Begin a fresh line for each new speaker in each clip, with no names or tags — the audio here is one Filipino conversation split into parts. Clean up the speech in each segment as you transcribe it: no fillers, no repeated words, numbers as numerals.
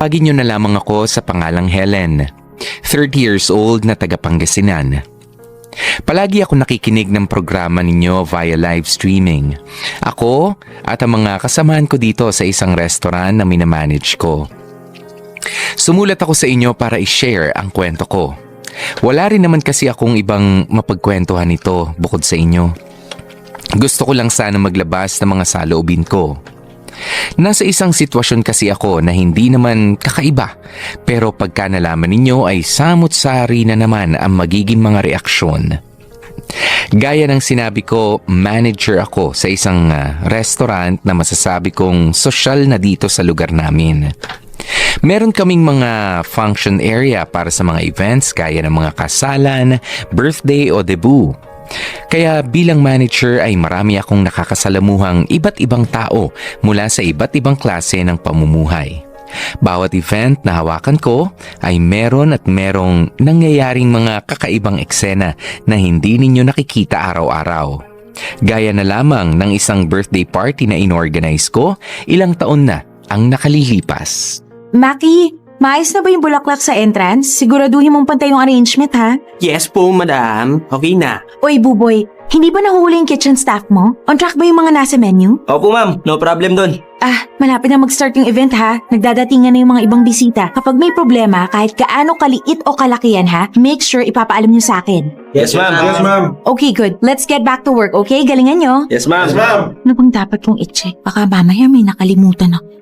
Tawagin niyo na lamang ako sa pangalang Helen, 30 years old na taga Pangasinan. Palagi ako nakikinig ng programa ninyo via live streaming. Ako at ang mga kasamahan ko dito sa isang restaurant na minamanage ko. Sumulat ako sa inyo para i-share ang kwento ko. Wala rin naman kasi akong ibang mapagkwentuhan nito bukod sa inyo. Gusto ko lang sana maglabas ng mga saloobin ko. Nasa isang sitwasyon kasi ako na hindi naman kakaiba, pero pagka nalaman ninyo ay samut-sari na naman ang magiging mga reaksyon. Gaya ng sinabi ko, manager ako sa isang restaurant na masasabi kong sosyal na dito sa lugar namin. Meron kaming mga function area para sa mga events gaya ng mga kasalan, birthday o debut. Kaya bilang manager ay marami akong nakakasalamuhang iba't ibang tao mula sa iba't ibang klase ng pamumuhay. Bawat event na hawakan ko ay meron at merong nangyayaring mga kakaibang eksena na hindi ninyo nakikita araw-araw. Gaya na lamang ng isang birthday party na inorganize ko ilang taon na ang nakalilipas.
Maki, maayos na ba yung bulaklak sa entrance? Siguraduhin mong pantay yung arrangement, ha?
Yes po, madam. Okay na.
Oy, Buboy, hindi ba nahuli yung kitchen staff mo? On track ba yung mga nasa menu?
Opo, ma'am. No problem doon.
Malapit na mag-start yung event, ha? Nagdadatingan na yung mga ibang bisita. Kapag may problema, kahit gaano kaliit o kalakihan, ha? Make sure ipapaalam nyo sa akin.
Yes, ma'am.
Yes, ma'am.
Okay, good. Let's get back to work, okay? Galingan nyo.
Yes, ma'am.
Yes, ma'am.
Ano bang dapat kong i-check? Baka mamaya may nakalimutan ako.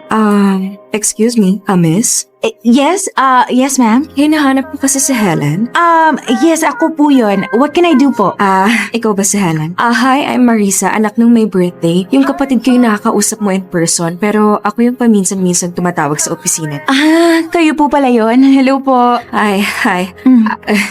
Excuse me, miss?
Yes, yes ma'am.
Hinahanap ko kasi si Helen.
Yes, ako po yun. What can I do po?
Ikaw ba si Helen? Hi, I'm Marisa, anak nung may birthday. Yung kapatid ko yung nakakausap mo in person, pero ako yung paminsan-minsan tumatawag sa opisina.
Kayo po pala yun. Hello po.
Hi.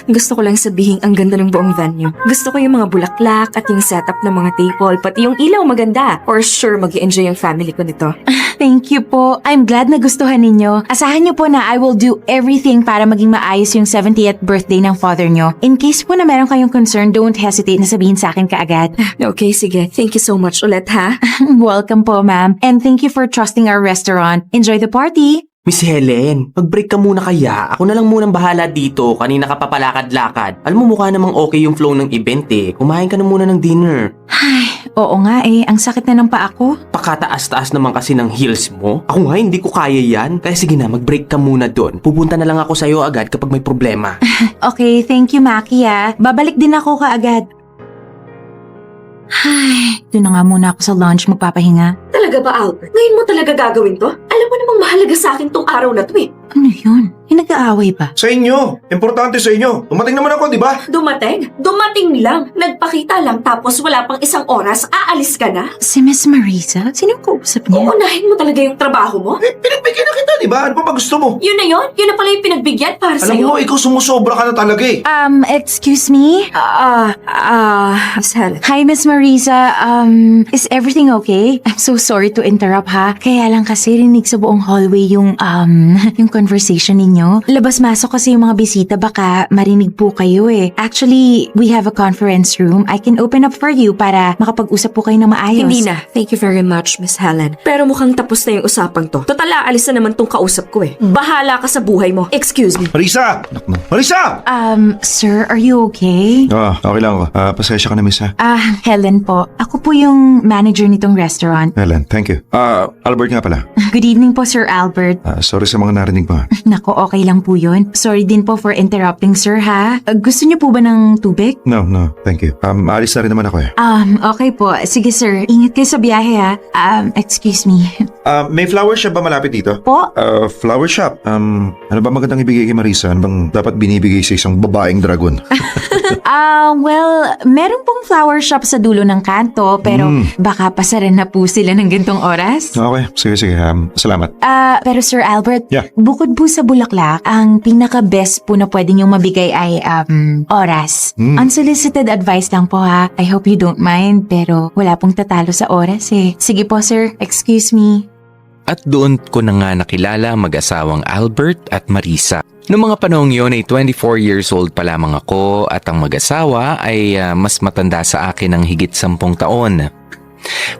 Gusto ko lang sabihin ang ganda ng buong venue. Gusto ko yung mga bulaklak at yung setup ng mga table, pati yung ilaw maganda. For sure, mag-i-enjoy yung family ko nito.
Thank you po. I'm glad na gustuhan ninyo. Asahan niyo po na I will do everything para maging maayos yung 70th birthday ng father niyo. In case po na meron kayong concern, don't hesitate na sabihin sa akin kaagad.
Okay, sige. Thank you so much ulit, ha?
Welcome po, ma'am. And thank you for trusting our restaurant. Enjoy the party!
Miss Helen, mag-break ka muna kaya. Ako na lang munang bahala dito. Kanina ka papalakad-lakad. Alam mo, mukha namang okay yung flow ng event eh. Kumain ka na muna ng dinner.
Oo nga eh. Ang sakit na ng paa ko.
Pakataas-taas naman kasi ng heels mo. Ako nga, hindi ko kaya yan. Kaya sige na, mag-break ka muna doon. Pupunta na lang ako sa'yo agad kapag may problema.
Okay, thank you, Maki, ah. Babalik din ako kaagad. Doon na nga muna ako sa lunch magpapahinga.
Talaga ba, Albert? Ngayon mo talaga gagawin to? Alam mo namang mahalaga sa akin tong araw na to eh.
Ano yun? Yung nag-aaway ba?
Sa inyo. Importante sa inyo. Dumating naman ako, di ba?
Dumating? Dumating lang. Nagpakita lang tapos wala pang isang oras, aalis ka na?
Si Miss Marisa? Sino yung kausap niya?
Uunahin mo talaga yung trabaho mo?
Pinagbigyan na kita, di ba? Ano pa ba gusto mo?
Yun na yun? Yun na pala yung pinagbigyan para
Alam
sa'yo?
mo, ikaw sumusobra ka na talaga eh.
Excuse me?
Miss Helen.
Hi, Miss Marisa. Is everything okay? I'm so sorry to interrupt, ha? Kaya lang kasi rinig sa buong hallway yung conversation ninyo. Labas-masok kasi yung mga bisita, baka marinig po kayo eh. Actually, we have a conference room. I can open up for you para makapag-usap po kayo ng maayos.
Hindi na. Thank you very much, Miss Helen. Pero mukhang tapos na yung usapang to. Total, aalis na naman tong kausap ko eh. Bahala ka sa buhay mo. Excuse me.
Marisa! Marisa!
Sir, are you okay?
Okay lang ako. Pasensya ka na, miss ha.
Helen po. Ako po yung manager nitong restaurant.
Helen, thank you. Albert nga pala.
Good evening po, Sir Albert.
Sorry sa mga narinig mo.
Nako, okay lang po yun. Sorry din po for interrupting, sir, ha? Gusto niyo po ba ng tubig?
No, thank you. Alis na rin naman ako eh.
Okay po. Sige, sir. Ingat kayo sa biyahe, ha? Excuse me.
May flower shop ba malapit dito?
Po?
Flower shop. Ano ba magandang ibigay kay Marisa? Ano bang dapat binibigay sa isang babaeng dragon?
Well, meron pong flower shop sa dulo ng kanto, pero baka pasaran na po sila ng gantong oras.
Okay, sige. Salamat.
Pero Sir Albert,
Yeah.
bukod po sa bulaklak, ang pinaka-best po na pwede niyong mabigay ay oras. Unsolicited advice lang po, ha. I hope you don't mind, pero wala pong tatalo sa oras eh. Sige po, sir. Excuse me.
At doon ko na nga nakilala mag-asawang Albert at Marisa. Noong mga panahong yun ay 24 years old pa lamang ako at ang mag-asawa ay mas matanda sa akin ng higit 10 taon.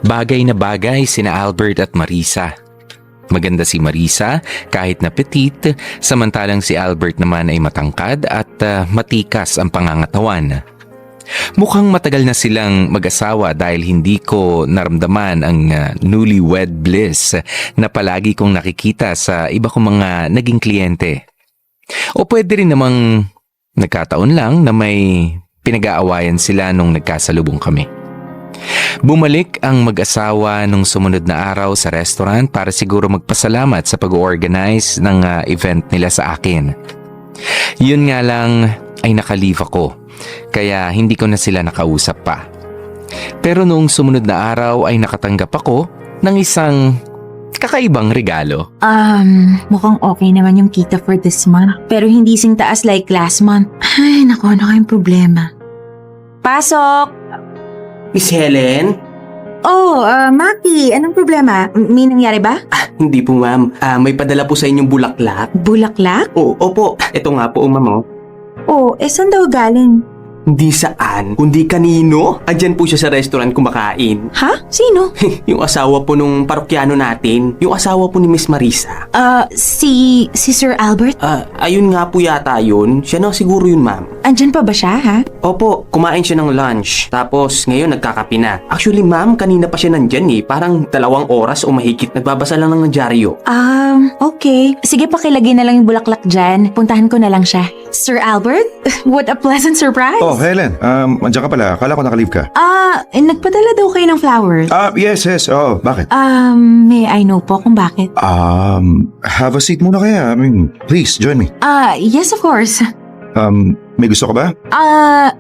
Bagay na bagay sina Albert at Marisa. Maganda si Marisa kahit na petite, samantalang si Albert naman ay matangkad at matikas ang pangangatawan. Mukhang matagal na silang mag-asawa dahil hindi ko naramdaman ang newlywed bliss na palagi kong nakikita sa iba kong mga naging kliyente. O pwede rin namang nagkataon lang na may pinag-aawayan sila nung nagkasalubong kami. Bumalik ang mag-asawa nung sumunod na araw sa restaurant para siguro magpasalamat sa pag-organize ng event nila sa akin. Yun nga lang ay naka-leave ako, kaya hindi ko na sila nakausap pa. Pero noong sumunod na araw ay nakatanggap ako ng isang kakaibang regalo.
Mukhang okay naman yung kita for this month. Pero hindi sing taas like last month. Ay, naku, ano kayong problema? Pasok!
Miss Helen?
Oh, Maki, anong problema? May nangyari ba?
Hindi po ma'am. May padala po sa inyong bulaklak.
Bulaklak?
Oo, opo. Ito nga po ma'am.
Oh, saan daw galing?
Hindi saan, kundi kanino. Andyan po siya sa restaurant kumakain.
Ha? Sino?
Yung asawa po nung parokyano natin. Yung asawa po ni Miss Marisa.
Si Sir Albert?
Ayun nga po yata yun. Siya na siguro yun ma'am.
Andyan pa ba siya, ha?
Opo, kumain siya ng lunch. Tapos ngayon nagkakape na. Actually ma'am, kanina pa siya nandyan eh. Parang 2 oras o mahigit. Nagbabasa lang ng dyaryo.
Okay. Sige, pakilagay na lang yung bulaklak dyan. Puntahan ko na lang siya. Sir Albert? What a pleasant surprise!
Oh, Helen, andiyan ka pala. Akala ko naka-leave ka.
Nagpadala daw kayo ng flowers.
Yes. Oh, bakit?
May I know po kung bakit?
Have a seat muna kaya. I mean, please, join me.
Yes, of course.
May gusto ka ba?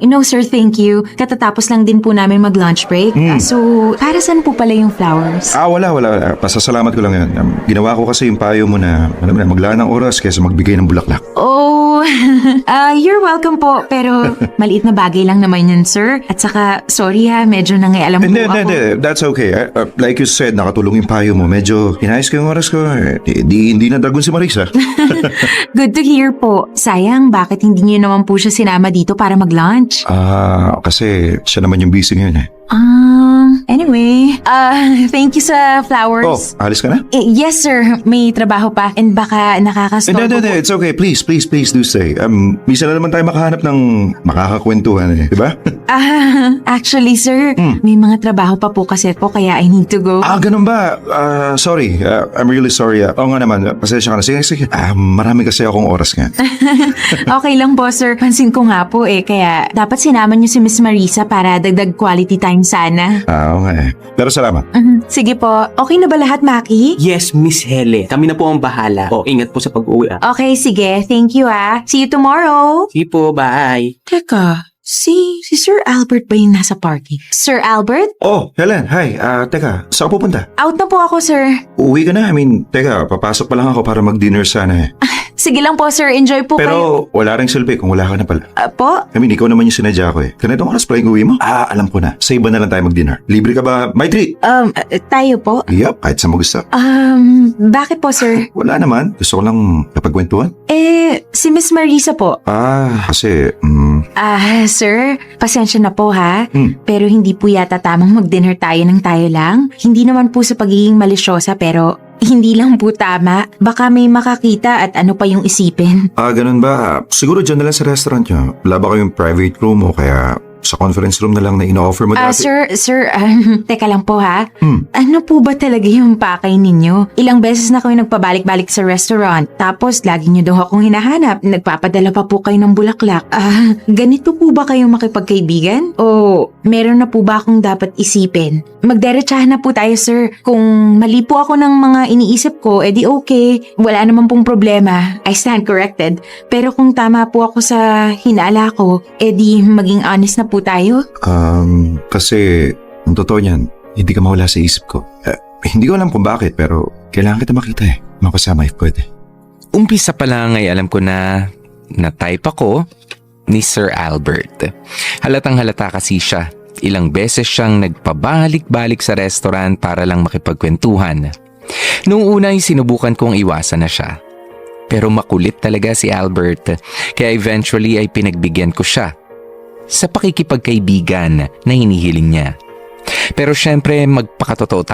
No sir, thank you. Katatapos lang din po namin mag-lunch break. So, para saan po pala yung flowers?
Wala. Pasasalamat ko lang yan. Ginawa ko kasi yung payo mo na, alam mo na, maglaan ng oras kaysa magbigay ng bulaklak.
Oh, you're welcome po. Pero maliit na bagay lang naman yun, sir. At saka, sorry ha, medyo nangialam po ako.
Hindi. That's okay. Like you said, nakatulong yung payo mo. Medyo inayos ko yung oras ko. Hindi na dragon si Marisa.
Good to hear po. Sayang, bakit hindi niyo naman po siya sinama dito para mag-lunch?
Kasi siya naman yung busy ngayon eh.
Anyway, thank you sa flowers.
Alis ka na?
Yes, sir. May trabaho pa and baka nakakastorbo
Hindi.
po.
It's okay. Please do stay. Minsan na naman tayo makahanap ng makakakwentuhan eh. Diba?
Actually, sir, may mga trabaho pa po kasi po kaya I need to go.
Ganun ba? Sorry. I'm really sorry. Oo nga naman. Pasensya ka na. Sige. Marami kasi akong oras nga.
Okay lang po, sir. Pansin ko nga po kaya dapat sinama niyo si Miss Marisa para dagdag quality time sana.
Oo nga eh. Pero salamat.
Sige po. Okay na ba lahat, Maki?
Yes, Miss Helen. Kami na po ang bahala. Ingat po sa pag-uwi
Okay, sige. Thank you See you tomorrow.
Sige po, bye.
Teka, si Sir Albert ba yung nasa party? Sir Albert?
Oh, Helen. Hi. Teka. Saan ka pupunta?
Out na po ako, sir.
Uwi ka na. Teka. Papasok pa lang ako para mag-dinner sana eh.
Sige lang po, sir. Enjoy po kayo.
Pero wala rin silbi kung wala ka na pala.
Po?
Ikaw naman yung sinadya ko eh. Ganitong oras pala yung uwi mo? Alam ko na. Sa iba na lang tayo mag-dinner. Libre ka ba? May treat!
Tayo po?
Yup, kahit saan mo gusto.
Bakit po, sir?
Wala naman. Gusto ko lang kapagkwentuhan.
Si Miss Marisa po.
Kasi,
Sir, pasensya na po ha.
Hmm.
Pero hindi po yata tamang mag-dinner tayo ng tayo lang. Hindi naman po sa pagiging malisyosa pero hindi lang po tama. Baka may makakita at ano pa yung isipin.
ganun ba? Siguro dyan na lang sa restaurant nyo. Wala ba kayong private room o kaya sa conference room na lang na ino-offer mo dati?
Sir, teka lang po ha. Ano po ba talaga yung pakay ninyo? Ilang beses na kami nagpabalik-balik sa restaurant. Tapos lagi nyo daw akong hinahanap. Nagpapadala pa po kayo ng bulaklak. Ganito po ba kayong makipagkaibigan? O meron na po ba akong dapat isipin? Magderechahan na po tayo, sir. Kung mali po ako ng mga iniisip ko, edi okay. Wala naman pong problema. I stand corrected. Pero kung tama po ako sa hinala ko, edi maging honest na po tayo.
Kasi, ang totoo niyan, hindi ka mawala sa isip ko. Hindi ko alam kung bakit, pero kailangan kita makita eh. Makasama if pwede.
Umpisa pa lang ay alam ko na type ako ni Sir Albert. Halatang halata kasi siya. Ilang beses siyang nagpabalik-balik sa restaurant para lang makipagkwentuhan. Noong una ay sinubukan kong iwasan na siya. Pero makulit talaga si Albert, kaya eventually ay pinagbigyan ko siya sa pakikipagkaibigan na hinihiling niya. Pero syempre magpakatotoo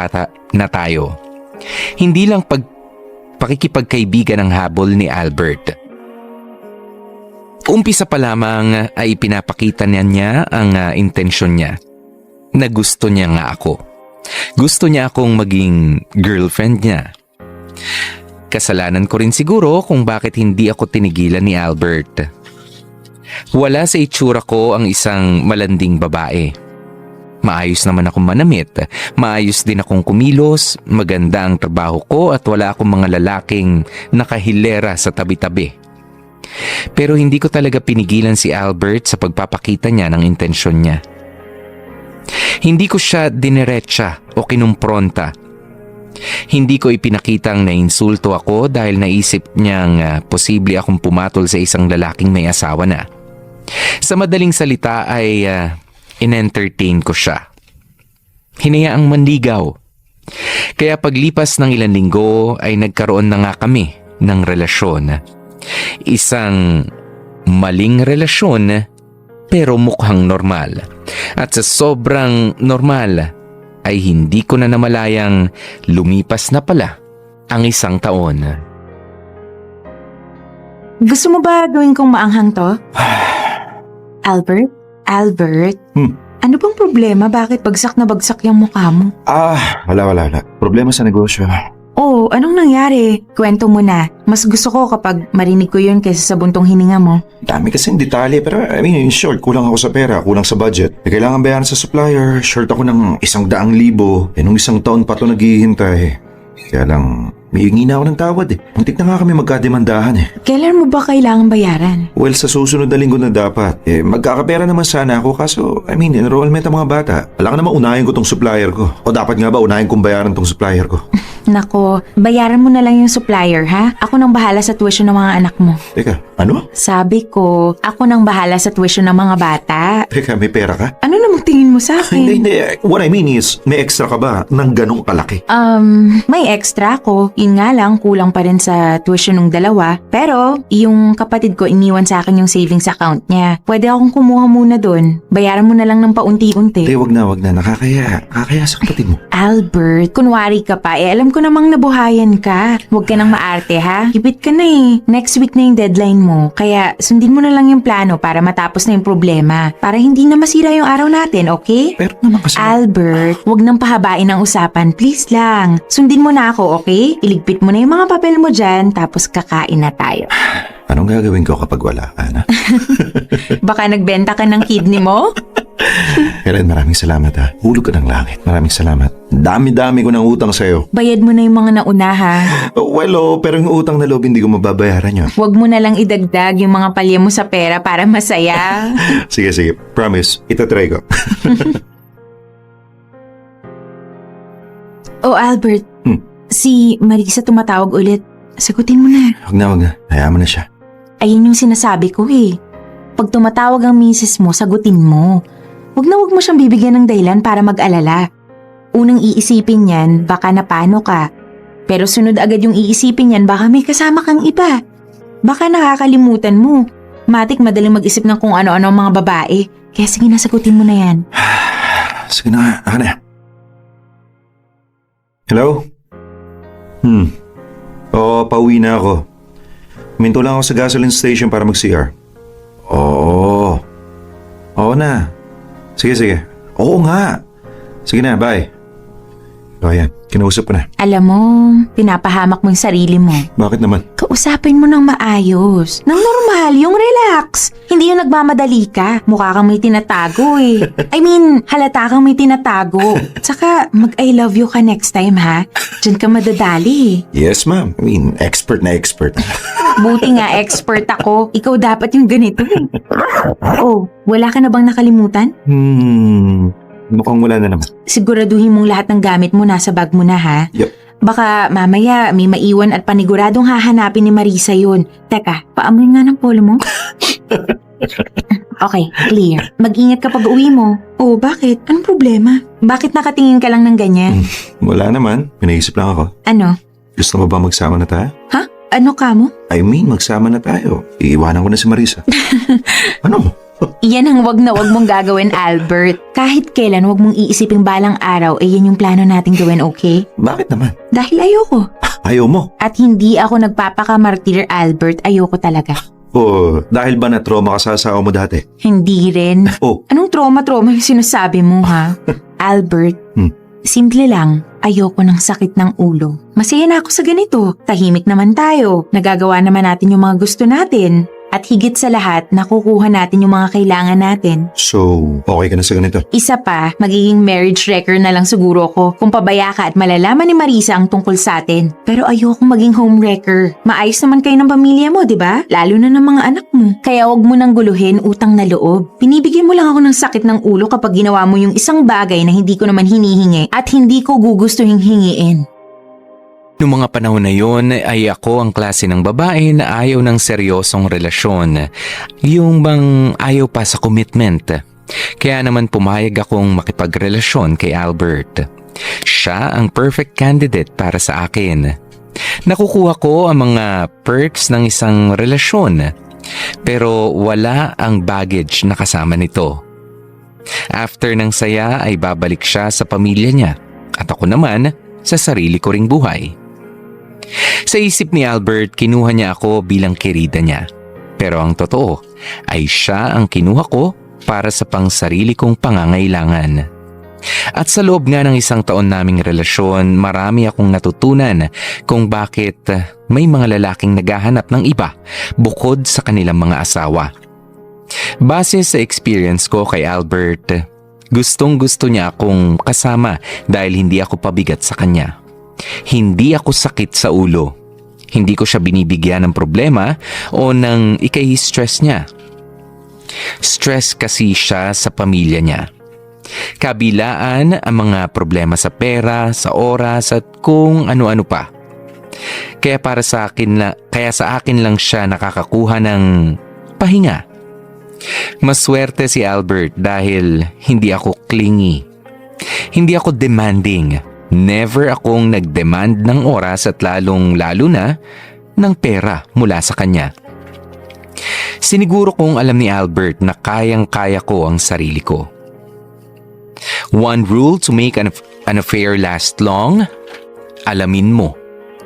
na tayo. Hindi lang pakikipagkaibigan ang habol ni Albert. Umpisa pa lamang ay pinapakita niya ang intensyon niya na gusto niya nga ako. Gusto niya akong maging girlfriend niya. Kasalanan ko rin siguro kung bakit hindi ako tinigilan ni Albert. Wala sa itsura ko ang isang malanding babae. Maayos naman akong manamit, maayos din akong kumilos, maganda ang trabaho ko at wala akong mga lalaking nakahilera sa tabi-tabi. Pero hindi ko talaga pinigilan si Albert sa pagpapakita niya ng intensyon niya. Hindi ko siya dineretsa o kinumpronta. Hindi ko ipinakitang nainsulto ako dahil naisip niyang posible akong pumatol sa isang lalaking may asawa na. Sa madaling salita ay in-entertain ko siya. Hinayaang manligaw. Kaya paglipas ng ilang linggo ay nagkaroon na nga kami ng relasyon. Isang maling relasyon pero mukhang normal. At sa sobrang normal ay hindi ko na namalayang lumipas na pala ang isang taon.
Gusto mo ba gawin kong maanghang to? Albert? Albert? Ano bang problema? Bakit bagsak na bagsak yung mukha mo?
Wala. Problema sa negosyo.
Oh, anong nangyari? Kwento mo na. Mas gusto ko kapag marinig ko yun kaysa sa buntong hininga mo.
Dami kasing detalye pero in short, kulang ako sa pera, kulang sa budget. Kailangan bayaran sa supplier, short ako ng 100,000. Nung isang taon pa ito naghihintay. Kaya lang, may hingi na ako ng tawad Muntik na nga kami magkademandahan
Kailan mo ba kailangan bayaran?
Well, sa susunod na linggo na dapat. Magkakapera naman sana ako kaso, enrollment ang mga bata. Wala ka naman unahin ko tong supplier ko. O dapat nga ba unahin kong bayaran tong supplier ko?
Nako, bayaran mo na lang yung supplier ha? Ako nang bahala sa tuition ng mga anak mo.
Teka, ano?
Sabi ko, ako nang bahala sa tuition ng mga bata.
Teka, may pera ka?
Ano namang tingin mo sa akin?
Hindi. What I mean is, may extra ka ba ng ganong kalaki?
May extra ko. Yun nga lang, kulang pa rin sa tuition ng dalawa. Pero, yung kapatid ko iniwan sa akin yung savings account niya. Pwede akong kumuha muna dun. Bayaran mo na lang ng paunti-unti.
Wag na. Nakakaya. Nakakaya sa kapatid mo.
Albert, kunwari ka pa. Alam ko namang nabuhayan ka. Huwag ka nang maarte ha. Hipit ka na Next week na yung deadline mo. Kaya, sundin mo na lang yung plano para matapos na yung problema. Para hindi na masira yung araw natin, okay?
Pero naman kasi...
Albert, huwag nang pahabain ang usapan. Please lang. Sundin mo na ako, okay? Iligpit mo na yung mga papel mo dyan, tapos kakain na tayo.
Anong gagawin ko kapag wala ka, na?
Baka nagbenta ka ng kidney mo?
Helen, maraming salamat ha. Hulog ka ng langit. Maraming salamat. Dami-dami ko ng utang sa'yo.
Bayad mo na yung mga nauna ha.
Pero yung utang na loob hindi ko mababayaran yun.
Huwag mo na lang idagdag yung mga palya mo sa pera para masaya.
Sige. Promise. Itatry ko.
Oh, Albert. Si Marisa tumatawag ulit. Sagutin mo na.
Wag na. Hayaan mo na siya.
Ayun yung sinasabi ko Pag tumatawag ang misis mo, sagutin mo. Huwag mo siyang bibigyan ng dahilan para mag-alala. Unang iisipin niyan, baka napano ka. Pero sunod agad yung iisipin niyan, baka may kasama kang iba. Baka nakakalimutan mo. Matik madaling mag-isip ng kung ano-ano ang mga babae. Kaya sige na, sagutin mo na yan.
Sige na, Hana. Hello? Oo, pauwi na ako. Minto lang ako sa gasoline station para mag-CR. Oo na. Sige. Oo nga. Sige na, bye. O yan, kinausap ko na.
Alam mo, pinapahamak mo yung sarili mo.
Bakit naman?
Kausapin mo ng maayos. Nang normal, yung relax. Hindi yung nagmamadali ka. Mukha kang may tinatago halata kang may tinatago. Tsaka, mag-I love you ka next time ha. Diyan ka madadali.
Yes, ma'am. Expert na expert.
Buti nga expert ako. Ikaw dapat yung ganito. Oh, wala ka na bang nakalimutan?
Mukhang wala na naman.
Siguraduhin mong lahat ng gamit mo nasa bag mo na ha.
Yep.
Baka mamaya may maiwan at paniguradong hahanapin ni Marisa yun. Teka, paamoy nga ng polo mo. Okay, clear. Mag-ingat ka pag uwi mo. Oh, bakit? Anong problema? Bakit nakatingin ka lang ng ganyan?
Wala naman. Pinaisip lang ako.
Ano?
Gusto mo ba magsama na tayo?
Ha? Ano ka mo?
Magsama na tayo. Iiwanan ko na si Marisa. Ano?
Iyan ang wag na wag mong gagawin, Albert. Kahit kailan wag mong iisiping balang araw, yan yung plano nating gawin, okay?
Bakit naman?
Dahil ayoko.
Ayaw mo?
At hindi ako nagpapakamartir, Albert. Ayoko talaga.
O dahil ba na-trauma ka sa asawa mo dati?
Hindi rin.
Oh,
Anong trauma yung sinasabi mo, ha? Albert, simple lang. Ayoko ng sakit ng ulo. Masaya na ako sa ganito. Tahimik naman tayo. Nagagawa naman natin yung mga gusto natin. At higit sa lahat, nakukuha natin yung mga kailangan natin.
so okay ka na sa ganito?
Isa pa, magiging marriage wrecker na lang siguro ako kung pabaya ka at malalaman ni Marisa ang tungkol sa atin. Pero ayokong maging homewrecker. Maayos naman kayo ng pamilya mo, di ba? Lalo na ng mga anak mo. Kaya wag mo nang guluhin utang na loob. Pinibigyan mo lang ako ng sakit ng ulo kapag ginawa mo yung isang bagay na hindi ko naman hinihingi at hindi ko gugustuhin hingiin.
Noong mga panahon na yon ay ako ang klase ng babae na ayaw ng seryosong relasyon. Yung bang ayaw pa sa commitment. Kaya naman pumayag akong makipagrelasyon kay Albert. Siya ang perfect candidate para sa akin. Nakukuha ko ang mga perks ng isang relasyon. Pero wala ang baggage na kasama nito. After ng saya ay babalik siya sa pamilya niya. At ako naman sa sarili ko ring buhay. Sa isip ni Albert, kinuha niya ako bilang kirida niya. Pero ang totoo ay siya ang kinuha ko para sa pangsarili kong pangangailangan. At sa loob nga ng isang taon naming relasyon, marami akong natutunan kung bakit may mga lalaking naghahanap ng iba bukod sa kanilang mga asawa. Base sa experience ko kay Albert, gustong-gusto niya akong kasama dahil hindi ako pabigat sa kanya. Hindi ako sakit sa ulo. Hindi ko siya binibigyan ng problema o ng stress niya. Stress kasi siya sa pamilya niya. Kabilaan ang mga problema sa pera, sa oras at kung ano-ano pa. Kaya sa akin lang siya nakakakuha ng pahinga. Maswerte si Albert dahil hindi ako clingy. Hindi ako demanding. Never akong nag-demand ng oras at lalong-lalo na ng pera mula sa kanya. Siniguro kong alam ni Albert na kayang-kaya ko ang sarili ko. One rule to make an affair last long, alamin mo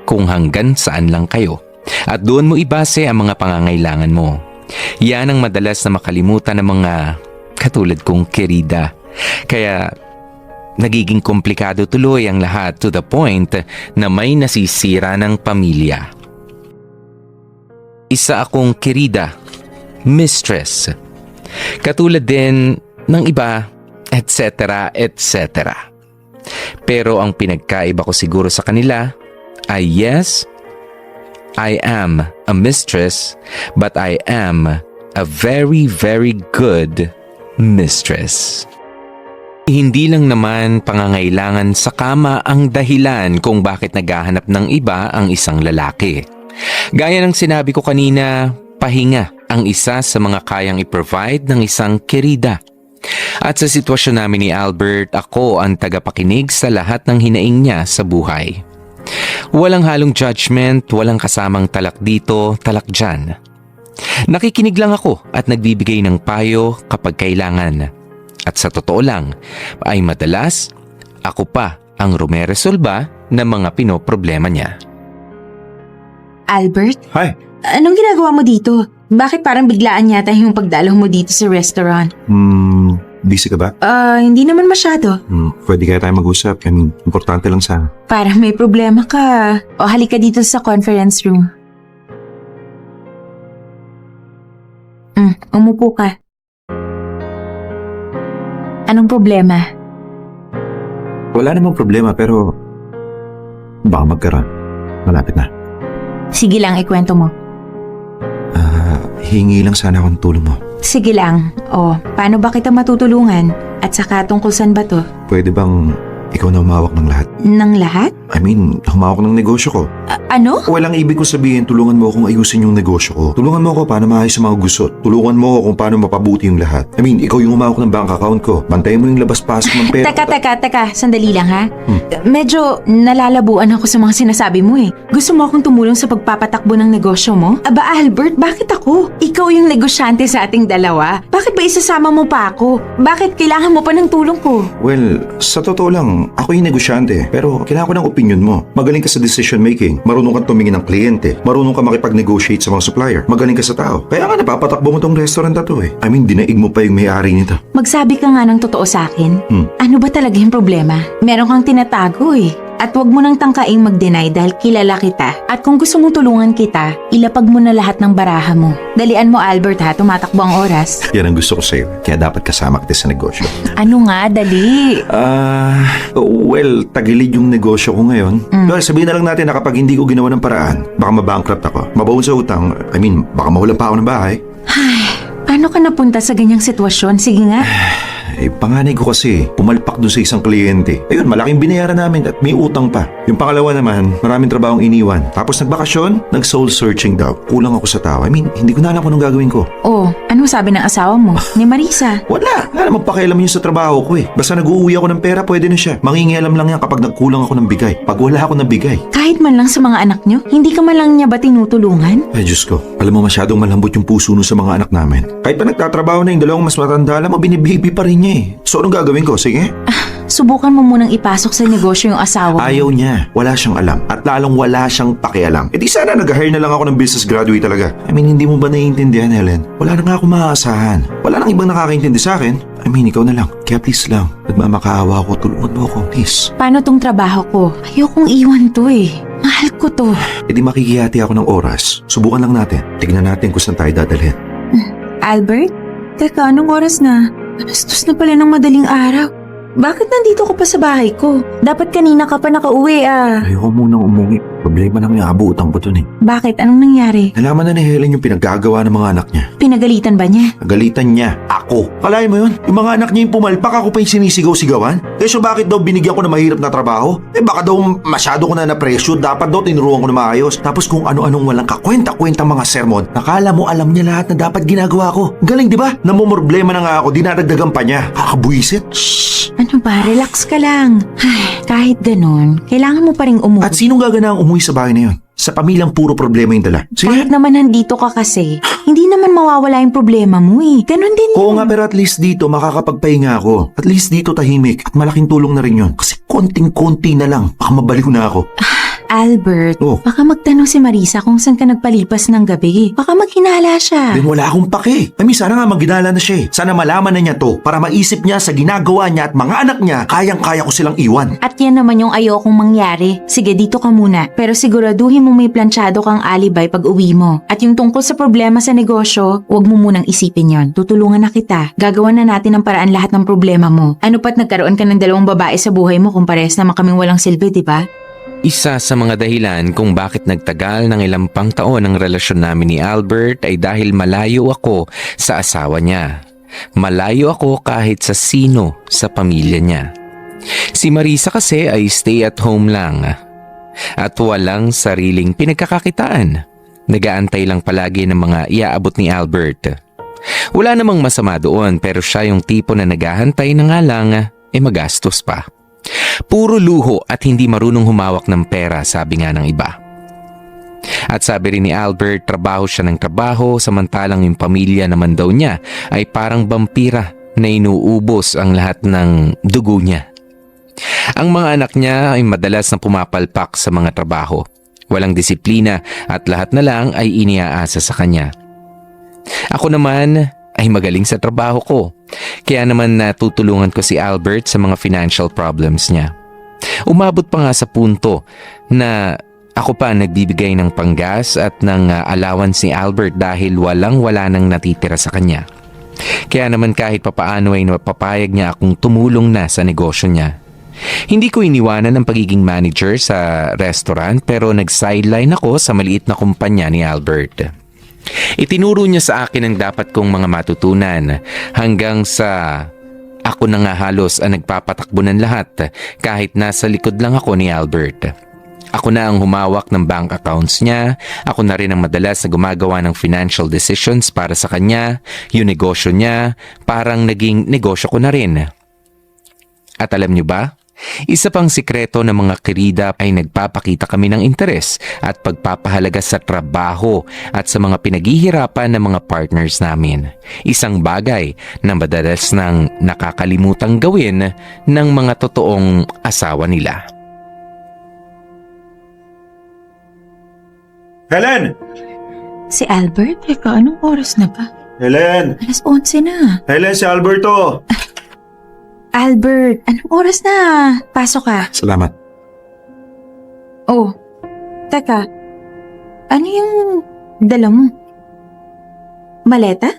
kung hanggang saan lang kayo. At doon mo ibase ang mga pangangailangan mo. Yan ang madalas na makalimutan ng mga katulad kong kirida. Kaya nagiging komplikado tuloy ang lahat to the point na may nasisira ng pamilya. Isa akong kirida, mistress. Katulad din ng iba, etc. etc. Pero ang pinagkaiba ko siguro sa kanila ay yes, I am a mistress, but I am a very, very good mistress. Hindi lang naman pangangailangan sa kama ang dahilan kung bakit naghahanap ng iba ang isang lalaki. Gaya ng sinabi ko kanina, pahinga ang isa sa mga kayang i-provide ng isang kirida. At sa sitwasyon namin ni Albert, ako ang tagapakinig sa lahat ng hinaing niya sa buhay. Walang halong judgment, walang kasamang talak dito, talak dyan. Nakikinig lang ako at nagbibigay ng payo kapag kailangan. At sa totoo lang, ay madalas, ako pa ang rumeresolba ng mga pinoproblema niya.
Albert,
Hi!
anong ginagawa mo dito? Bakit parang biglaan yata yung pagdalaw mo dito sa restaurant?
Busy ka ba?
Hindi naman masyado.
Pwede kaya tayo mag-usap. Importante lang sana.
Parang may problema ka. O halika dito sa conference room. Umupo ka. Anong problema?
Wala namang problema pero baka magkaroon. Malapit na.
Sige lang, ikwento mo.
Hingi lang sana akong tulong mo.
Sige lang. O, paano ba kita matutulungan? At saka tungkol saan ba to?
Pwede bang ikaw na humawak ng lahat?
Ng lahat?
I mean, humawak ng negosyo ko.
Ano?
Walang ibig ko sabihin, tulungan mo akong ayusin yung negosyo ko. Tulungan mo ako paano maayos ang mga gusot. Tulungan mo ako kung paano mapabuti yung lahat. I mean, ikaw yung humawak ng bank account ko. Bantayan mo yung labas-pasok ng pera.
Teka. Sandali lang ha. Medyo nalalabuan ako sa mga sinasabi mo eh. Gusto mo akong tumulong sa pagpapatakbo ng negosyo mo? Aba Albert, bakit ako? Ikaw yung negosyante sa ating dalawa. Bakit ba isasama mo pa ako? Bakit kailangan mo pa ng tulong ko?
Well, sa totoo lang, ako yung negosyante. Pero kailangan ko ng opinion mo. Magaling ka sa decision making. Marunong kang tumingin ng kliyente. Marunong ka makipag-negotiate sa mga supplier. Magaling ka sa tao. Kaya nga napapatakbo mo tong restaurant na to eh. I mean, dinaig mo pa yung may-ari nito.
Magsabi ka nga ng totoo sa akin. Ano ba talaga yung problema? Meron kang tinatago eh. At wag mo nang tangkaing mag-deny dahil kilala kita. At kung gusto mong tulungan kita, ilapag mo na lahat ng baraha mo. Dalian mo Albert ha, tumatakbo ang oras.
Yan ang gusto ko sa'yo. Kaya dapat kasama kita sa negosyo.
Ano nga, dali.
Well, tagilid yung negosyo ko ngayon. Well, sabihin na lang natin na kapag hindi ko ginawa ng paraan, baka mabankrupt ako. Mabaon sa utang. I mean, baka mawalan pa ako ng bahay.
Paano ka napunta sa ganyang sitwasyon? Sige nga.
Panganay ko kasi, pumalpak doon sa isang kliyente. Ayun, malaking binayaran namin at may utang pa. Yung pangalawa naman, maraming trabahong iniwan. Tapos nagbakasyon, nag-soul searching daw. Kulang ako sa tao. I mean, hindi ko na alam kung anong gagawin ko.
Oh, ano sabi ng asawa mo? Ni Marisa?
Wala! Nga naman pakialam yun sa trabaho ko eh. Basta nag-uuwi ako ng pera, pwede na siya. Mangingialam lang yan kapag nagkulang ako ng bigay. Pag wala ako ng bigay.
Kahit man lang sa mga anak nyo, hindi ka man lang niya ba tinutulungan?
Ay, Diyos ko. Alam mo, masyadong malambot yung puso nun sa mga anak namin. Kahit pa nagtatrabaho na yung dalawang mas matanda, alam mo, binibaby pa rin niya eh. So, anong gagawin ko? Sige?
Subukan mo munang ipasok sa negosyo yung asawa mo.
Ayaw niya. Wala siyang alam. At lalong wala siyang pakialam. E di sana nag-hire na lang ako ng business graduate talaga. I mean, hindi mo ba naiintindihan, Helen? Wala na nga ako maaasahan. Wala nang ibang nakakaintindi sa akin. I mean, ikaw na lang. Kaya please lang. Nagmamakaawa ako. Tulungan mo ako. Please.
Paano tong trabaho ko? Ayokong iwan to eh. Mahal ko to.
E di makikihati ako ng oras. Subukan lang natin. Tignan natin kung saan tayo dadalhin.
Albert? Teka, anong oras na? Anastos na pala ng madaling araw. Bakit nandito ka pa sa bahay ko? Dapat kanina ka pa nakauwi ah.
Ayoko munang umuwi. Problema nang naabutan ko dun eh.
Bakit? Anong nangyari?
Nalaman na ni Helen yung pinaggagawa ng mga anak niya.
Pinagalitan ba niya?
Nagalitan niya. Ako. Kalahin mo yun? Yung mga anak niya yung pumalpak, ako pa yung sinisigaw-sigawan? Eh so bakit daw binigyan ko ng mahirap na trabaho? Eh baka daw masyado ko na na-pressure, dapat daw tinuruan ko na maayos. Tapos kung ano-anong walang kakwenta-kwenta mga sermon, nakala mo alam niya lahat na dapat ginagawa ko. Galing di ba? Namumroblema na nga ako, dinadagdagan pa niya. Kakabuisit. Shhh!
Ano ba? Relax ka lang. Ay, kahit ganun, kailangan mo pa rin umuwi.
At sinong gaganang umuwi sa bahay na yun? Sa pamilyang puro problema yung dala. Sige.
Kahit naman nandito ka kasi, hindi naman mawawala yung problema mo eh. Ganun din
Oo
yun.
nga, pero at least dito makakapagpahinga ako. At least dito tahimik. At malaking tulong na rin yun. Kasi konting-konti na lang. Baka mabalik na ako.
Albert,
Oh.
baka magtanong si Marisa kung saan ka nagpalipas ng gabi. Baka maghinala siya.
Then wala akong pake. I mean, sana nga maginala na siya eh. Sana malaman na niya to para maisip niya sa ginagawa niya at mga anak niya, kayang-kaya ko silang iwan.
At yan naman yung ayokong mangyari. Sige, dito ka muna. Pero siguraduhin mo may planchado kang alibay pag uwi mo. At yung tungkol sa problema sa negosyo, huwag mo munang isipin yon. Tutulungan na kita. Gagawan na natin ng paraan lahat ng problema mo. Ano pat nagkaroon ka ng dalawang babae sa buhay mo kung parehas naman kaming walang silbi, di ba?
Isa sa mga dahilan kung bakit nagtagal ng ilang pang taon ang relasyon namin ni Albert ay dahil malayo ako sa asawa niya. Malayo ako kahit sa sino sa pamilya niya. Si Marisa kasi ay stay at home lang at walang sariling pinagkakakitaan. Nagaantay lang palagi ng mga iaabot ni Albert. Wala namang masama doon pero siya yung tipo na naghahantay na nga lang magastos pa. Puro luho at hindi marunong humawak ng pera, sabi nga ng iba. At sabi rin ni Albert, trabaho siya ng trabaho samantalang yung pamilya naman daw niya ay parang vampira na inuubos ang lahat ng dugo niya. Ang mga anak niya ay madalas na pumapalpak sa mga trabaho. Walang disiplina at lahat na lang ay iniaasa sa kanya. Ako naman ay magaling sa trabaho ko. Kaya naman natutulungan ko si Albert sa mga financial problems niya. Umabot pa nga sa punto na ako pa nagbibigay ng panggas at ng allowance ni Albert dahil walang-wala nang natitira sa kanya. Kaya naman kahit papaano ay napapayag niya akong tumulong na sa negosyo niya. Hindi ko iniwanan ang pagiging manager sa restaurant pero nag-sideline ako sa maliit na kumpanya ni Albert. Itinuro niya sa akin ang dapat kong mga matutunan hanggang sa ako na nga halos ang nagpapatakbo ng lahat kahit nasa likod lang ako ni Albert. Ako na ang humawak ng bank accounts niya, ako na rin ang madalas na gumagawa ng financial decisions para sa kanya, yung negosyo niya, parang naging negosyo ko na rin. At alam niyo ba, Isa pang sikreto ng mga kirida ay nagpapakita kami ng interes at pagpapahalaga sa trabaho at sa mga pinaghihirapan ng mga partners namin. Isang bagay na madalas nang nakakalimutang gawin ng mga totoong asawa nila.
Helen!
Si Albert? Teka, anong oras na ba?
Helen!
Alas 11 na.
Helen, si Alberto!
Albert, anong oras na? Pasok ka.
Salamat.
Oh, teka. Ano yung dala mo? Maleta?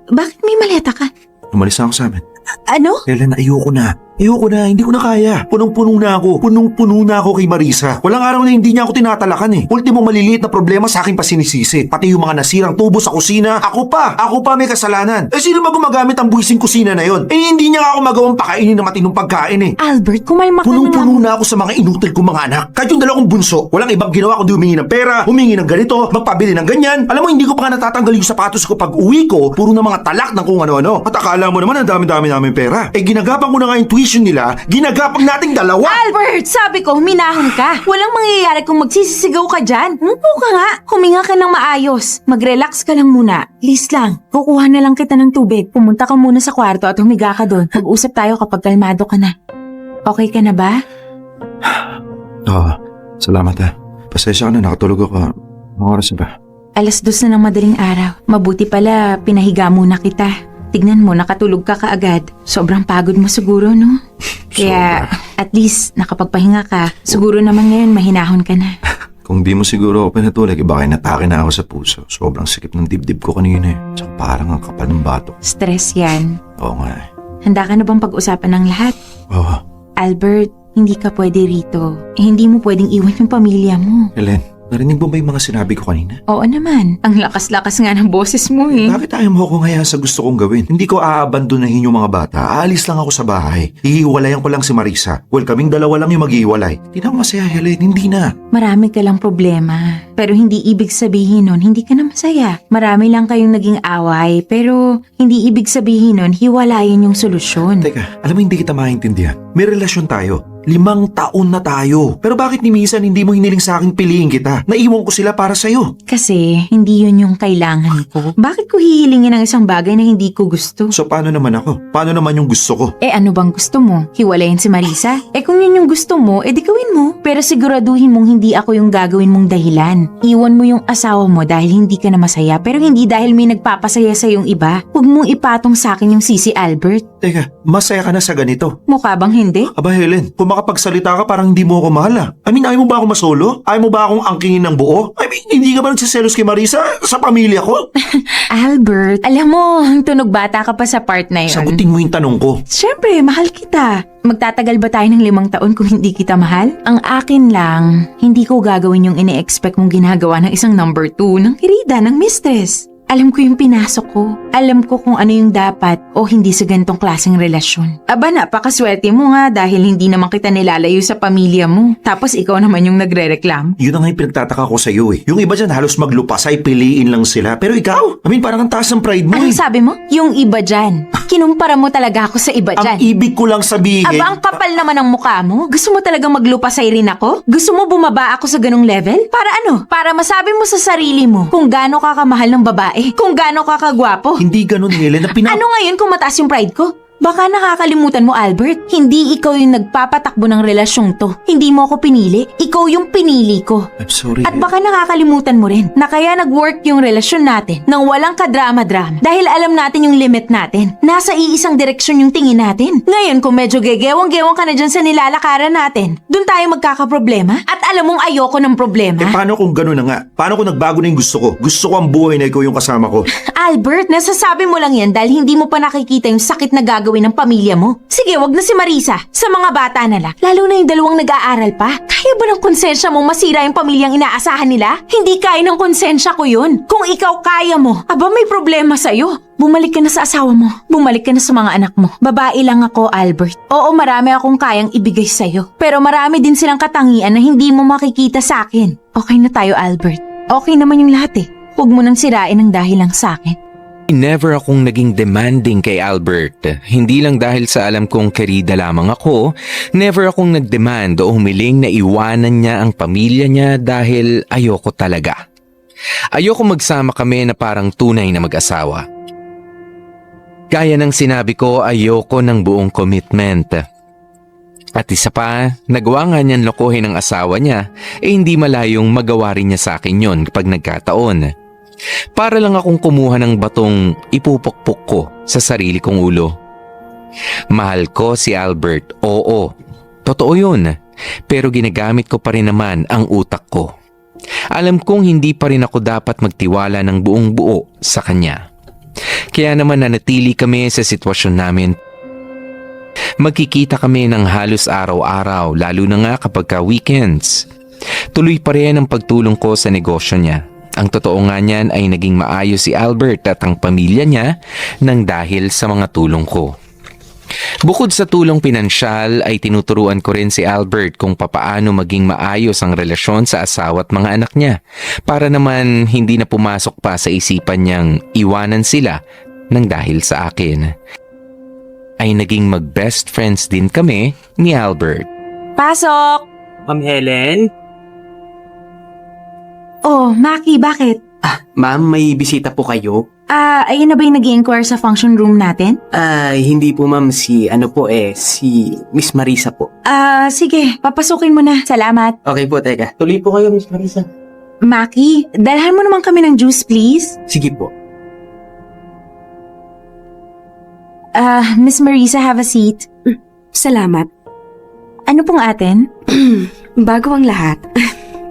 Bakit may maleta ka?
Umalis na ako sa amin.
Ano?
Helen, ayoko na. Ayoko na, hindi ko na kaya. Punong-puno na ako. Punong-puno na ako kay Marisa. Walang araw na hindi niya ako tinatalakan eh. Ultimo maliliit na problema sa akin pa sinisisi. Pati yung mga nasirang tubo sa kusina. Ako pa may kasalanan. Eh sino ba gumagamit ang buwising kusina na yon? Eh hindi niya nga ako magawang pakainin na matinong pagkain eh.
Albert, kumalma ka na
Punong-puno
lang.
na ako sa mga inutil kong mga anak. Kahit yung dalawang bunso, walang ibang ginawa kundi humingi ng pera, humingi ng ganito, magpabili ng ganyan. Alam mo, hindi ko pa nga natatanggal yung sapatos ko pag uwi ko, puro na mga talak ng kung ano-ano. At akala mo naman ang dami-dami namin pera. Eh ginagapang ko na nga yung tuition nila, ginagapang nating dalawa.
Albert, sabi ko, huminahon ka. Walang mangyayari kung magsisisigaw ka dyan. Umupo ka nga. Huminga ka ng maayos. Mag-relax ka lang muna. Please lang. Kukuha na lang kita ng tubig. Pumunta ka muna sa kwarto at humiga ka doon. Mag-usap tayo kapag kalmado ka na. Okay ka na ba?
Oo, salamat ha. Pasensya ka na, nakatulog ako. Mga oras na ba?
Alas 2 na ng madaling araw. Mabuti pala, pinahiga muna kita. Tignan mo, nakatulog ka kaagad. Sobrang pagod mo siguro, no? Kaya, at least, nakapagpahinga ka. Siguro naman ngayon, mahinahon ka na.
Kung di mo siguro ako pinatulog, baka natake na ako sa puso. Sobrang sikip ng dibdib ko kanina eh. Tsaka parang ang kapal ng bato.
Stress yan.
Oo nga eh.
Handa ka na bang pag-usapan ng lahat?
Oo.
Albert, hindi ka pwede rito. Hindi mo pwedeng iwan yung pamilya mo.
Helen, narinig mo ba yung mga sinabi ko kanina?
Oo naman. Ang lakas-lakas nga ng boses mo eh.
Bakit ayaw mo ako ngayon sa gusto kong gawin? Hindi ko aabandonahin yung mga bata. Aalis lang ako sa bahay. Hihiwalayan ko lang si Marisa. Well, kaming dalawa lang yung maghihiwalay. Hindi na ako masaya, Helen. Hindi na.
Marami ka lang problema. Pero hindi ibig sabihin nun, hindi ka na masaya. Marami lang kayong naging away, pero hindi ibig sabihin nun, hiwalayan yung solusyon.
Teka, alam mo hindi kita maintindihan. May relasyon tayo. 5 taon na tayo. Pero bakit ni minsan hindi mo hiniling sa akin piliin kita? Naiwan ko sila para sa'yo.
Kasi hindi yun yung kailangan ko. Bakit ko hihilingin ang isang bagay na hindi ko gusto?
So paano naman ako? Paano naman yung gusto ko?
Eh ano bang gusto mo? Hiwalayin si Marisa? Eh kung yun yung gusto mo, eh di gawin mo. Pero siguraduhin mong hindi ako yung gagawin mong dahilan. Iwan mo yung asawa mo dahil hindi ka na masaya, pero hindi dahil may nagpapasaya sa yung iba. Huwag mong ipatong sa akin yung sisi, Albert.
Teka, masaya ka na sa ganito?
Mukha bang hindi?
Aba Helen, kung makapagsalita ka parang hindi mo ako mahal ah. I mean, ayaw mo ba ako masolo? Ayaw mo ba akong angkingin ng buo? I mean, hindi ka ba nagsiselos kay Marisa sa pamilya ko?
Albert, alam mo, tunog bata ka pa sa part na yun.
Sagutin mo yung tanong ko.
Siyempre, mahal kita. Magtatagal ba tayo ng 5 taon kung hindi kita mahal? Ang akin lang, hindi ko gagawin yung ine-expect mong ginagawa ng isang number 2 ng kirida, ng mistress. Alam ko yung pinasok ko. Alam ko kung ano yung dapat o hindi sa ganitong klaseng relasyon. Aba, napakaswerte mo nga dahil hindi naman kita nilalayo sa pamilya mo. Tapos ikaw naman yung nagre-reklam.
Yun na nga yung pinagtataka ko sa'yo eh. Yung iba dyan halos maglupasay, piliin lang sila. Pero ikaw, I mean, parang ang taas ng pride mo
Anong
eh.
sabi mo? Yung iba dyan. Kinumpara mo talaga ako sa iba
Ang
dyan.
ibig ko lang sabihin...
Aba, ang kapal naman ng mukha mo. Gusto mo talagang maglupasay rin ako? Gusto mo bumaba ako sa ganong level? Para ano? Para masabi mo sa sarili mo kung gaano ka kamahal ng babae, kung gaano ka kagwapo.
Hindi ganun, Helen.
Ano ngayon kung mataas yung pride ko? Baka nakakalimutan mo, Albert. Hindi ikaw yung nagpapatakbo ng relasyong to. Hindi mo ako pinili. Ikaw yung pinili ko.
I'm sorry.
At baka nakakalimutan mo rin na kaya nag-work yung relasyon natin nang walang kadrama-drama dahil alam natin yung limit natin. Nasa iisang direksyon yung tingin natin. Ngayon kung medyo gegewang-gewang ka na dyan sa nilalakaran natin, dun tayo magkakaproblema at alam mong ayoko ng problema.
Eh paano kung ganun na nga? Paano kung nagbago na yung gusto ko? Gusto ko ang buhay na ikaw yung kasama ko.
Albert, nasasabi mo lang yan dahil hindi mo pa nakikita yung sakit na gagawin ng pamilya mo. Sige, wag na si Marisa. Sa mga bata na lang. Lalo na yung 2 nag-aaral pa. Kaya ba ng konsensya mo masira yung pamilyang inaasahan nila? Hindi kaya ng konsensya ko yun. Kung ikaw kaya mo, aba may problema sa'yo. Bumalik ka na sa asawa mo. Bumalik ka na sa mga anak mo. Babae lang ako, Albert. Oo, marami akong kayang ibigay sa'yo. Pero marami din silang katangian na hindi mo makikita sa akin. Okay na tayo, Albert. Okay naman yung lahat eh. Huwag mo nang sirain ang dahil lang sa akin.
Never akong naging demanding kay Albert. Hindi lang dahil sa alam kong kerida lamang ako, never akong nagdemand o humiling na iwanan niya ang pamilya niya dahil ayoko talaga. Ayoko magsama kami na parang tunay na mag-asawa. Gaya ng sinabi ko, ayoko ng buong commitment. At isa pa, nagawa nga niyan lokohin ang asawa niya, hindi malayong magawa rin niya sa akin yon kapag nagkataon. Para lang akong kumuha ng batong ipupukpok ko sa sarili kong ulo. Mahal ko si Albert, oo. Totoo yun. Pero ginagamit ko pa rin naman ang utak ko. Alam kong hindi pa rin ako dapat magtiwala ng buong buo sa kanya. Kaya naman nanatili kami sa sitwasyon namin. Magkikita kami ng halos araw-araw, lalo na nga kapag weekends. Tuloy pa rin ang pagtulong ko sa negosyo niya. Ang totoo nga niyan ay naging maayos si Albert at ang pamilya niya nang dahil sa mga tulong ko. Bukod sa tulong pinansyal ay tinuturuan ko rin si Albert kung papaano maging maayos ang relasyon sa asawa at mga anak niya para naman hindi na pumasok pa sa isipan niyang iwanan sila nang dahil sa akin. Ay naging mag-best friends din kami ni Albert.
Pasok!
Ma'am Helen?
Oh, Maki, bakit?
Ma'am, may bisita po kayo?
Ayun na ba yung nag-i-inquire sa function room natin?
Hindi po ma'am, si Miss Marisa po.
Sige, papasukin mo na. Salamat.
Okay po, teka. Tuloy po kayo, Miss Marisa.
Maki, dalhan mo naman kami ng juice, please.
Sige po.
Miss Marisa, have a seat.
Salamat.
Ano pong atin?
Bago ang lahat,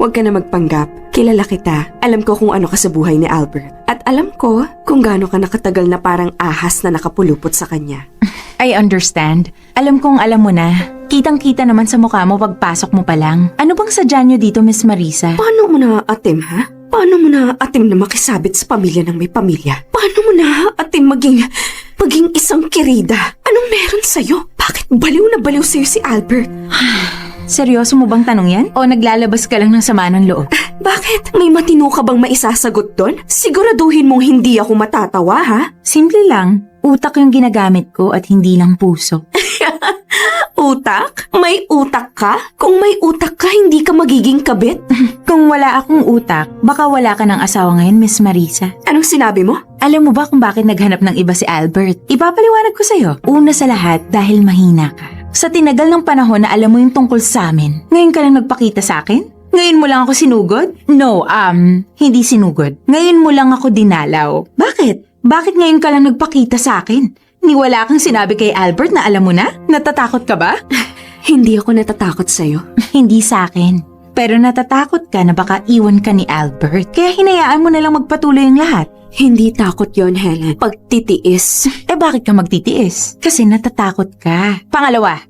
huwag ka na magpanggap. Kilala kita. Alam ko kung ano ka sa buhay ni Albert. At alam ko kung gaano ka nakatagal na parang ahas na nakapulupot sa kanya.
I understand. Alam kong alam mo na. Kitang-kita naman sa mukha mo pagpasok mo pa lang. Ano bang sadya niyo dito, Miss Marisa?
Paano mo na-atim, ha? Paano mo na-atim na makisabit sa pamilya ng may pamilya? Paano mo na-atim maging isang kirida? Anong meron sa'yo? Bakit baliw na baliw sa'yo si Albert?
Seryoso mo bang tanong yan? O naglalabas ka lang ng sama ng loob?
Bakit? May matino ka bang maisasagot doon? Siguraduhin mong hindi ako matatawa, ha?
Simple lang. Utak yung ginagamit ko at hindi lang puso.
Utak? May utak ka? Kung may utak ka, hindi ka magiging kabit?
Kung wala akong utak, baka wala ka ng asawa ngayon, Miss Marisa.
Anong sinabi mo?
Alam mo ba kung bakit naghanap ng iba si Albert? Ipapaliwanag ko sa'yo. Una sa lahat, dahil mahina ka. Sa tinagal ng panahon na alam mo yung tungkol sa amin, ngayon ka lang nagpakita sa akin? Ngayon mo lang ako sinugod? No, hindi sinugod. Ngayon mo lang ako dinalaw. Bakit? Bakit ngayon ka lang nagpakita sa akin? Niwala kang sinabi kay Albert na alam mo na? Natatakot ka ba?
Hindi ako natatakot sa'yo.
Hindi sa akin. Pero natatakot ka na baka iwan ka ni Albert. Kaya hinayaan mo na lang magpatuloy ang lahat.
Hindi takot yon, Helen. Pagtitiis.
Bakit ka magtitiis? Kasi natatakot ka.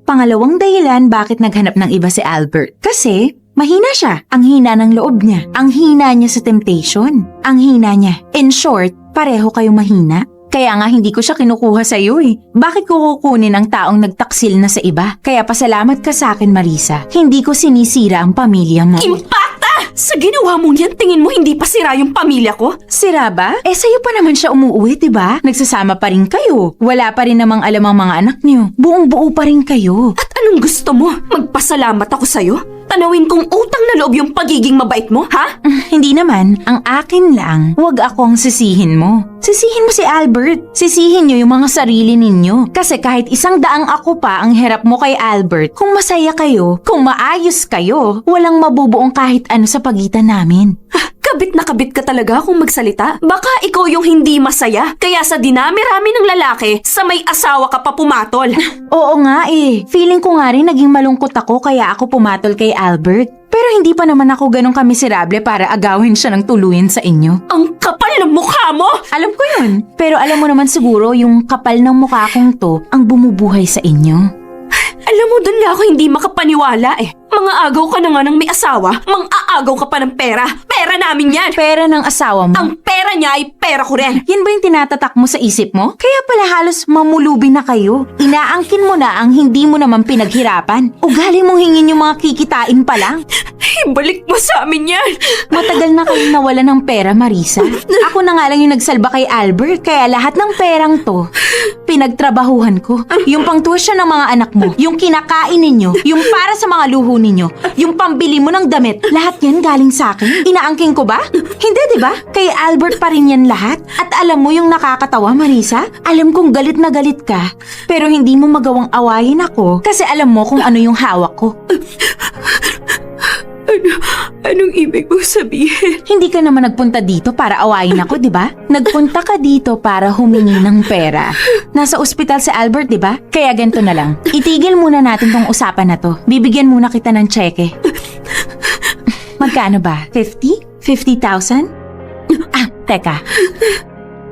Pangalawang dahilan bakit naghanap ng iba si Albert. Kasi mahina siya. Ang hina ng loob niya. Ang hina niya sa temptation. Ang hina niya. In short, pareho kayong mahina. Kaya nga hindi ko siya kinukuha sa iyo eh. Bakit ko kukunin ang taong nagtaksil na sa iba? Kaya pasalamat ka sa akin, Marisa. Hindi ko sinisira ang pamilya mo.
Impacta! Sa ginawa mong yan, tingin mo hindi pa sira yung pamilya ko?
Sira ba? Sa'yo pa naman siya umuwi, diba? Nagsasama pa rin kayo. Wala pa rin namang alam ang mga anak niyo. Buong-buo pa rin kayo.
At anong gusto mo? Magpasalamat ako sa'yo? Tanawin kong utang na loob yung pagiging mabait mo, ha?
Hindi naman. Ang akin lang, huwag akong sisihin mo. Sisihin mo si Albert. Sisihin niyo yung mga sarili ninyo. Kasi kahit 100 ako pa ang hirap mo kay Albert, kung masaya kayo, kung maayos kayo, walang mabubuong kahit ano sa pagitan namin.
Kabit na kabit ka talaga kung magsalita. Baka ikaw yung hindi masaya. Kaya sa dinami-rami ng lalaki, sa may asawa ka pa pumatol.
Oo nga eh. Feeling ko nga rin naging malungkot ako kaya ako pumatol kay Albert. Pero hindi pa naman ako ganong kamiserable para agawin siya ng tuluyan sa inyo.
Ang kapal ng mukha mo!
Alam ko yun. Pero alam mo naman siguro yung kapal ng mukha kong to ang bumubuhay sa inyo.
Alam mo, doon nga ako hindi makapaniwala eh. Mga agaw ka na nga ng may asawa, mang-aagaw ka pa ng pera. Pera namin yan!
Pera ng asawa mo.
Ang pera niya ay pera ko rin.
Yan ba yung tinatatak mo sa isip mo? Kaya pala halos mamulubi na kayo. Inaangkin mo na ang hindi mo naman pinaghirapan. Ugali mong hingin yung mga kikitain pa lang.
Ibalik mo sa amin yan!
Matagal na kayong nawala ng pera, Marisa. Ako na nga lang yung nagsalba kay Albert, kaya lahat ng perang to, pinagtrabahuhan ko. Yung pangtuition ng mga anak mo, yung kinakain ninyo, yung para sa mga luho ninyo, yung pambili mo ng damit, lahat yan galing sa akin. Inaangking ko ba? Hindi, di ba? Kay Albert pa rin yan lahat. At alam mo yung nakakatawa, Marisa? Alam kong galit na galit ka, pero hindi mo magawang awayin ako kasi alam mo kung ano yung hawak ko.
Anong ibig mo sabihin?
Hindi ka naman nagpunta dito para awayin ako, di ba? Nagpunta ka dito para humingi ng pera. Nasa ospital si Albert, di ba? Kaya ganito na lang. Itigil muna natin tong usapan na to. Bibigyan muna kita ng tseke. Magkano ba? 50? 50,000? Ah, teka.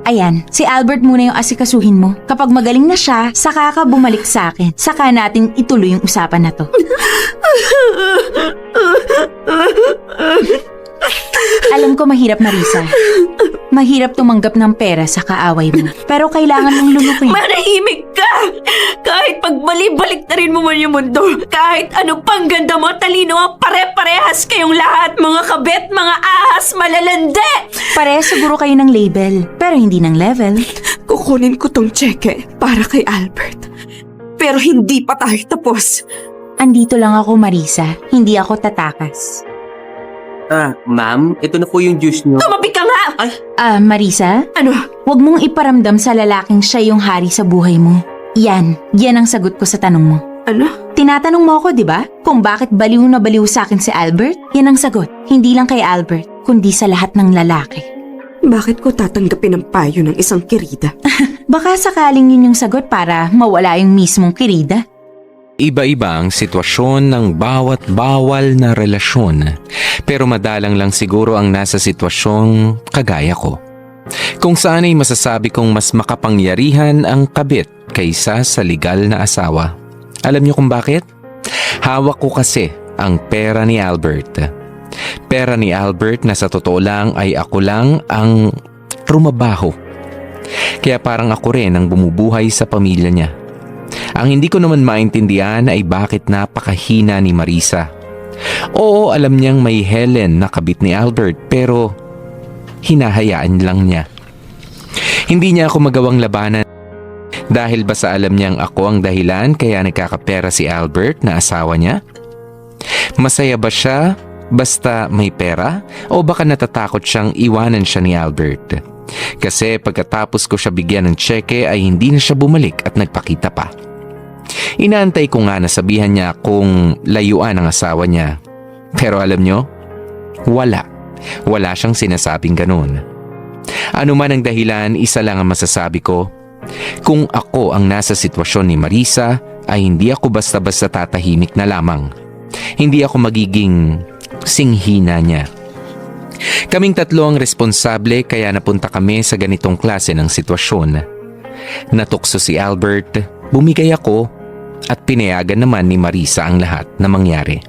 Ayan, si Albert muna yung asikasuhin mo. Kapag magaling na siya, saka ka bumalik sa akin. Saka natin ituloy yung usapan na to. Alam ko mahirap, Marisa. Mahirap tumanggap ng pera sa kaaway mo. Pero kailangan mong lumukin.
Manahimik ka! Kahit pagbali-balik na rin mo man yung mundo, kahit ano pang ganda mo, talino ang pare-parehas kayong lahat, mga kabet, mga ahas, malalande!
Pare, siguro kayo ng label, pero hindi ng level.
Kukunin ko tong tseke para kay Albert. Pero hindi pa tayo tapos.
Andito lang ako, Marisa. Hindi ako tatakas.
Ma'am, ito na po yung juice nyo.
Tumabi ka nga!
Marisa?
Ano?
Huwag mong iparamdam sa lalaking siya yung hari sa buhay mo. Yan ang sagot ko sa tanong mo.
Ano?
Tinatanong mo ako, di ba? Kung bakit baliw na baliw sa akin si Albert? Yan ang sagot. Hindi lang kay Albert, kundi sa lahat ng lalaki.
Bakit ko tatanggapin ang payo ng isang kirida?
Baka sakaling yun yung sagot para mawala yung mismong kirida.
Iba-iba ang sitwasyon ng bawat bawal na relasyon, pero madalang lang siguro ang nasa sitwasyong kagaya ko. Kung saan ay masasabi kong mas makapangyarihan ang kabit kaysa sa legal na asawa. Alam niyo kung bakit? Hawak ko kasi ang pera ni Albert. Pera ni Albert na sa totoo lang ay ako lang ang trumabaho. Kaya parang ako rin ang bumubuhay sa pamilya niya. Ang hindi ko naman maintindihan ay bakit napakahina ni Marisa. Oo, alam niyang may Helen na kabit ni Albert pero hinahayaan lang niya. Hindi niya ako magawang labanan. Dahil ba sa alam niyang ako ang dahilan kaya nagkakapera si Albert na asawa niya? Masaya ba siya basta may pera o baka natatakot siyang iwanan siya ni Albert? Kasi pagkatapos ko siya bigyan ng tseke ay hindi na siya bumalik at nagpakita pa. Inaantay ko nga na sabihan niya kung layuan ang asawa niya. Pero alam niyo, wala. Wala siyang sinasabing ganun. Ano man ang dahilan, isa lang ang masasabi ko. Kung ako ang nasa sitwasyon ni Marisa, ay hindi ako basta-basta tatahimik na lamang. Hindi ako magiging singhina niya. Kaming tatlo ang responsable kaya napunta kami sa ganitong klase ng sitwasyon. Natukso si Albert, bumigay ako at pinayagan naman ni Marisa ang lahat na mangyari.